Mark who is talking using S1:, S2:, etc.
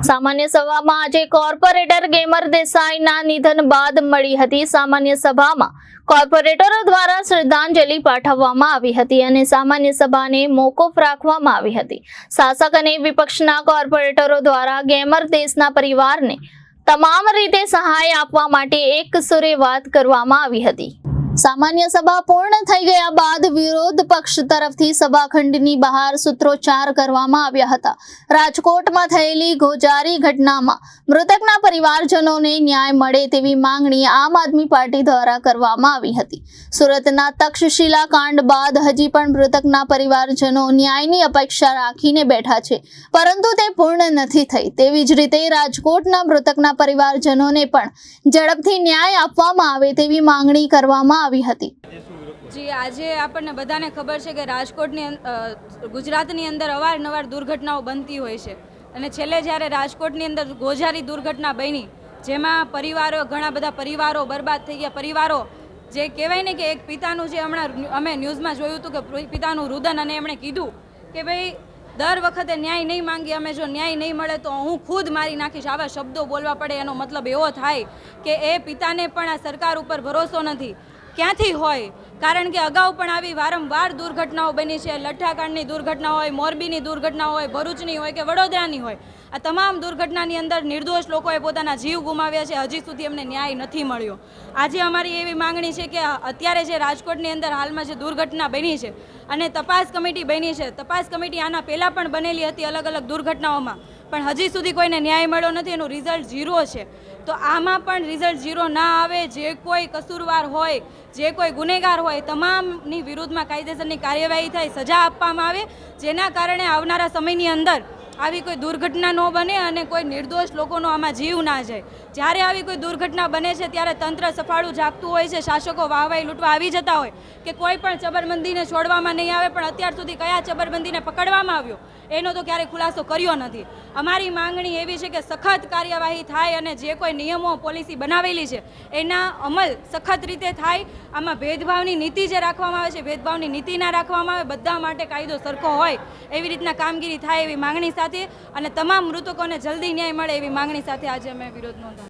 S1: સામાન્ય સભામાં આજે કોર્પોરેટર ગેમર દેસાઈના નિધન બાદ મળી હતી સામાન્ય સભામાં કોર્પોરેટરો દ્વારા શ્રદ્ધાંજલિ પાઠવવામાં આવી હતી અને સામાન્ય સભાને મોકૂફ રાખવામાં આવી હતી। શાસક અને વિપક્ષના કોર્પોરેટરો દ્વારા ગેમર દેશના પરિવારને તમામ રીતે સહાય આપવા માટે એક સુરે વાત કરવામાં આવી હતી। સામાન્ય સભા પૂર્ણ થઈ ગયા બાદ વિરોધ પક્ષ તરફથી સભાખંડની બહાર સૂત્રોચ્ચાર કરવામાં આવ્યા હતા। રાજકોટમાં થયેલી ગોઝારી ઘટનામાં મૃતકના પરિવારજનોને ન્યાય મળે તેવી માંગણી આમ આદમી પાર્ટી દ્વારા કરવામાં આવી હતી। સુરતના તક્ષશિલા કાંડ બાદ હજી પણ મૃતકના પરિવારજનો ન્યાયની અપેક્ષા રાખીને બેઠા છે, પરંતુ તે પૂર્ણ નથી થઈ। તેવી જ રીતે રાજકોટના મૃતકના પરિવારજનોને પણ ઝડપથી ન્યાય આપવામાં આવે તેવી માંગણી કરવામાં આવી હતી।
S2: જી, આજે આપણને બધાને ખબર છે કે રાજકોટની ગુજરાતની અંદર અવારનવાર દુર્ઘટનાઓ બનતી હોય છે અને છેલ્લે જ્યારે રાજકોટની અંદર ગોઝારી દુર્ઘટના બની, જેમાં ઘણા બધા પરિવારો બરબાદ થઈ ગયા। પરિવારો જે કહેવાય ને કે એક પિતાનું, જે હમણાં અમે ન્યૂઝમાં જોયું હતું કે પિતાનું રુદન, અને એમણે કીધું કે ભાઈ દર વખતે ન્યાય નહીં માંગીએ અમે, જો ન્યાય નહીં મળે તો હું ખુદ મારી નાખીશ, આવા શબ્દો બોલવા પડે। એનો મતલબ એવો થાય કે એ પિતાને પણ આ સરકાર ઉપર ભરોસો નથી। ક્યાંથી હોય? કારણ કે અગાઉ પણ આવી વારંવાર દુર્ઘટનાઓ બની છે। લઠ્ઠાકાંડની દુર્ઘટના હોય, મોરબીની દુર્ઘટના હોય, ભરૂચની હોય કે વડોદરાની હોય, આ તમામ દુર્ઘટનાની અંદર નિર્દોષ લોકોએ પોતાના જીવ ગુમાવ્યા છે। હજી સુધી અમને ન્યાય નથી મળ્યો। આજે અમારી એવી માંગણી છે કે અત્યારે જે રાજકોટની અંદર હાલમાં જે દુર્ઘટના બની છે અને તપાસ કમિટી બની છે, તપાસ કમિટી આના પહેલાં પણ બનેલી હતી અલગ અલગ દુર્ઘટનાઓમાં, પણ હજી સુધી કોઈને ન્યાય મળ્યો નથી। એનું રિઝલ્ટ 0 છે। તો આમાં પણ રિઝલ્ટ 0 ના આવે। જે કોઈ કસૂરવાર હોય, જે કોઈ ગુનેગાર હોય, તમામની વિરુદ્ધમાં કાયદેસરની કાર્યવાહી થાય, સજા આપવામાં આવે, જેના કારણે આવનારા સમયની અંદર આવી કોઈ દુર્ઘટના ન બને અને કોઈ નિર્દોષ લોકોનો આમાં જીવ ના જાય। જ્યારે આવી કોઈ દુર્ઘટના બને છે ત્યારે તંત્ર સફાળું જાગતું હોય છે, શાસકો વાહવાઈ લૂંટવા આવી જતા હોય કે કોઈ પણ ચબરબંધીને છોડવામાં નહીં આવે, પણ અત્યાર સુધી કયા ચબરબંધીને પકડવામાં આવ્યો એનો તો ક્યારેય ખુલાસો કર્યો નથી। અમારી માંગણી એવી છે કે સખત કાર્યવાહી થાય અને જે કોઈ નિયમો પોલિસી બનાવેલી છે એના અમલ સખત રીતે થાય। આમાં ભેદભાવની નીતિ જે રાખવામાં આવે છે, ભેદભાવની નીતિ ના રાખવામાં આવે, બધા માટે કાયદો સરખો હોય એવી રીતના કામગીરી થાય એવી માંગણી સાથે અને તમામ મૃતકોને જલ્દી ન્યાય મળે એવી માંગણી સાથે આજે અમે વિરોધ નોંધાવ્યો।